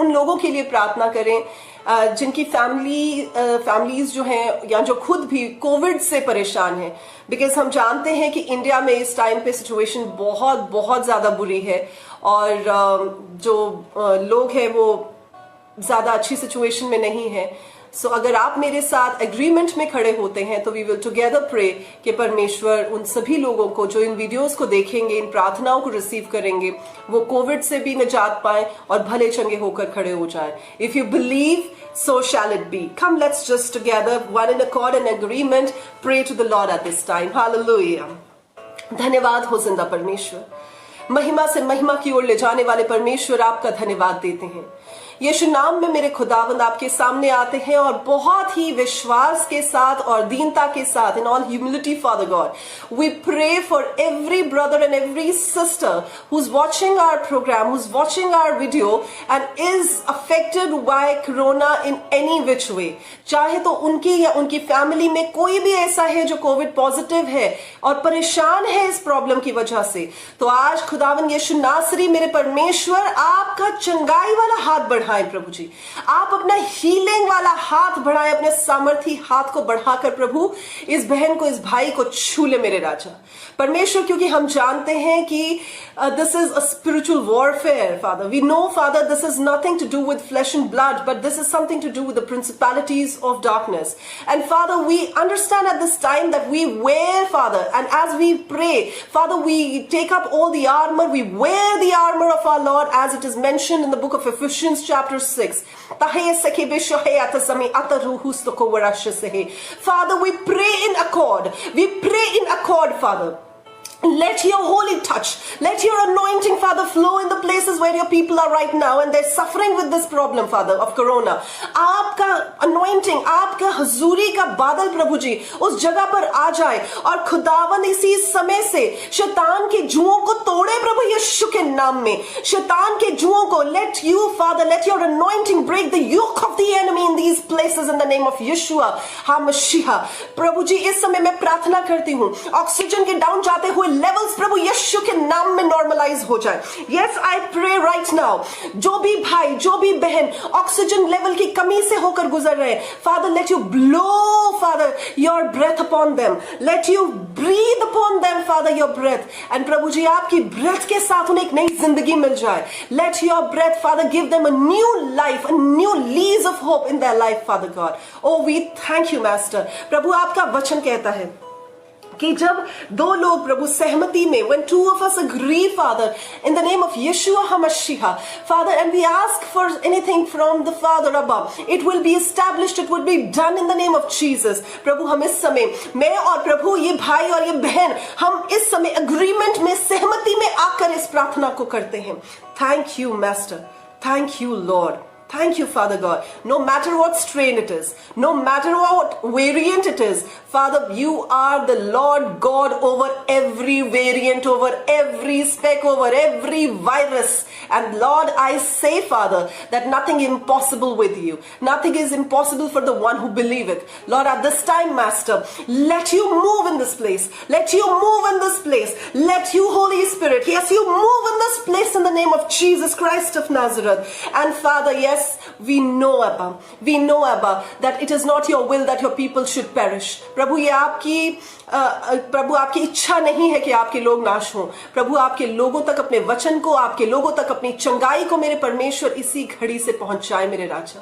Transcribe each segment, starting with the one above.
उन लोगों के लिए प्रार्थना करें जिनकी फैमिलीज जो हैं या जो खुद भी कोविड से परेशान हैं, बिकॉज हम जानते हैं कि इंडिया में इस टाइम पे सिचुएशन बहुत बहुत ज्यादा बुरी है और जो लोग हैं वो ज्यादा अच्छी सिचुएशन में नहीं है। सो अगर आप मेरे साथ एग्रीमेंट में खड़े होते हैं तो वी विल टुगेदर प्रे कि परमेश्वर उन सभी लोगों को जो इन वीडियोस को देखेंगे, इन प्रार्थनाओं को रिसीव करेंगे, वो कोविड से भी निजात पाए और भले चंगे होकर खड़े हो जाएं। If you believe, so shall it be. Come, let's just together, one in accord and agreement, pray to the Lord at this time. Hallelujah. धन्यवाद हो जिंदा परमेश्वर, महिमा से महिमा की ओर ले जाने वाले परमेश्वर, आपका धन्यवाद देते हैं। यीशु नाम में मेरे खुदावंद आपके सामने आते हैं और बहुत ही विश्वास के साथ और दीनता के साथ, in all humility Father God, we pray for every brother and every sister who is watching our programme, who is watching our video and is affected by corona in any which way. चाहे तो उनकी या उनकी family में कोई भी ऐसा है जो कोविड पॉजिटिव है और परेशान है इस प्रॉब्लम की वजह से, तो आज खुदावंद यीशु नासरी मेरे परमेश्वर आपका चंगाई वाला हाथ बढ़ाएं प्रभु जी। आप अपना हीलिंग वाला हाथ बढ़ाएं, अपने सामर्थी हाथ को बढ़ाकर प्रभु इस बहन को, इस भाई को छू ले मेरे राजा परमेश्वर, क्योंकि हम जानते हैं कि this is a spiritual warfare father. We know father this is nothing to do with flesh and blood, but this is something to do with the principalities of darkness. And Father, we understand at this time that we wear, Father, and as we pray, Father, we take up all the armor, we wear the armor of our Lord as it is mentioned in the book of Ephesians chapter 6. Father, we pray in accord. We pray in accord, Father. Let your holy touch, let your anointing, Father, flow in the places where your people are right now and they're suffering with this problem, Father, of corona. आपका anointing, आपका हजूरी का बादल प्रभु जी उस जगह पर आ जाए और खुदावन इसी समय से शैतान के जुओं को तोड़े प्रभु यीशु के नाम में। शैतान के जुओं को let you, Father, let your anointing break the yoke of the enemy in these places in the name of Yeshua HaMashiach। प्रभु जी इस समय मैं प्रार्थना करती हूँ ऑक्सीजन के डाउन जाते हुए लेवल्स प्रभु यीशु के नाम में नॉर्मलाइज हो जाए। Yes, I pray right now, जो भी भाई, जो भी बहन ऑक्सीजन लेवल की कमी से होकर गुजर रहे हैं, Father let you blow, Father, your breath upon them, let you breathe upon them, Father, your breath. And प्रभु जी आपकी ब्रेथ के साथ उन्हें एक नई जिंदगी मिल जाए। Let your breath, Father, give them a new life, a new lease of hope in their life, Father God. Oh we thank you master. प्रभु आपका वचन कहता है कि जब दो लोग प्रभु सहमति में, when two of us agree, Father, in the name of Yeshua HaMashiach, Father, and we ask for anything from the Father above, it will be established, it will be done in the name of Jesus। प्रभु हम इस समय, मैं और प्रभु ये भाई और ये बहन, हम इस समय अग्रीमेंट में, सहमति में आकर इस प्रार्थना को करते हैं। Thank you master, thank you Lord, thank you Father God. No matter what strain it is, no matter what variant it is, Father, you are the Lord God over every variant, over every speck, over every virus. And Lord, I say, Father, that nothing impossible with you. Nothing is impossible for the one who believeth. Lord, at this time, Master, let you move in this place. Let you move in this place. Let you, Holy Spirit, yes, you move in this place in the name of Jesus Christ of Nazareth. And Father, yes, we know, Abba, that it is not your will that your people should perish. प्रभु ये आपकी इच्छा नहीं है कि आपके लोग नाश हों। प्रभु आपके लोगों तक अपने वचन को, आपके लोगों तक अपनी चंगाई को मेरे परमेश्वर इसी घड़ी से पहुंचाए मेरे राजा।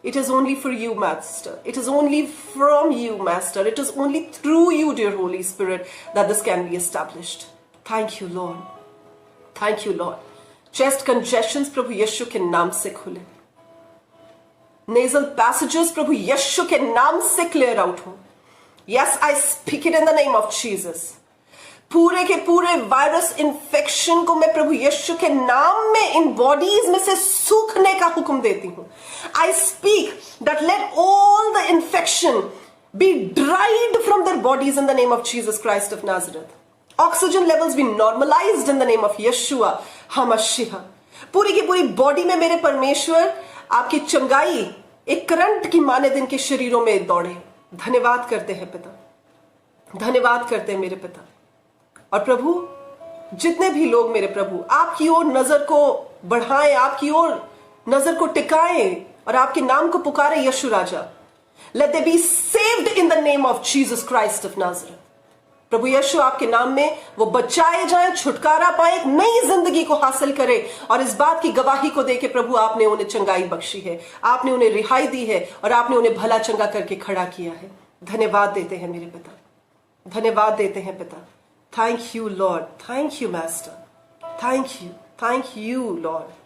It is only for you, Master. It is only from you, Master. It is only through you, dear Holy Spirit, that this can be established. Thank you, Lord. Thank you, Lord. Chest congestions, प्रभु यीशु के नाम से खुले। Nasal passages, प्रभु यीशु के नाम से clear out हो। Yes, I speak it in the name of Jesus. पूरे के पूरे वायरस इन्फेक्शन को मैं प्रभु यीशु के नाम में इन बॉडीज में से सूखने का हुक्म देती हूँ। I speak that let all the infection be dried from their bodies in the name of Jesus Christ of Nazareth. Oxygen levels be normalized in the name of Yeshua HaMashiach. पूरी की पूरी बॉडी में मेरे परमेश्वर आपकी चंगाई एक current की माने दिन के शरीरों में दौड़े। धन्यवाद करते हैं पिता, धन्यवाद करते हैं मेरे पिता। और प्रभु जितने भी लोग मेरे प्रभु आपकी ओर नजर को बढ़ाएं, आपकी ओर नजर को टिकाएं और आपके नाम को पुकारे यीशु राजा। Let they be saved in the name of Jesus Christ of Nazareth. प्रभु यीशु आपके नाम में वो बचाए जाएं, छुटकारा पाए, एक नई जिंदगी को हासिल करें और इस बात की गवाही को देके प्रभु आपने उन्हें चंगाई बख्शी है, आपने उन्हें रिहाई दी है और आपने उन्हें भला चंगा करके खड़ा किया है। धन्यवाद देते हैं मेरे पिता, धन्यवाद देते हैं पिता। Thank you Lord, thank you master, thank you Lord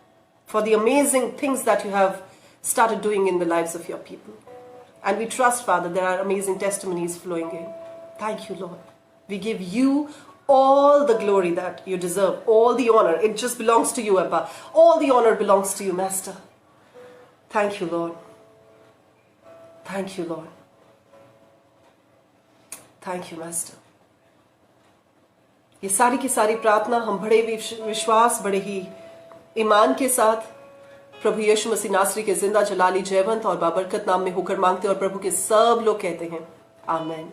for the amazing things that you have started doing in the lives of your people. And we trust, Father, there are amazing testimonies flowing in. Thank you, Lord. We give you all the glory that you deserve, all the honor. It just belongs to you, Abba. All the honor belongs to you, Master. Thank you, Lord. Thank you, Lord. Thank you, Master. ये सारी की सारी प्रार्थना हम बड़े विश्वास, बड़े ही ईमान के साथ प्रभु यीशु मसीह नासरी के जिंदा जलाली जयवंत और बाबरकत नाम में होकर मांगते और प्रभु के सब लोग कहते हैं आमीन।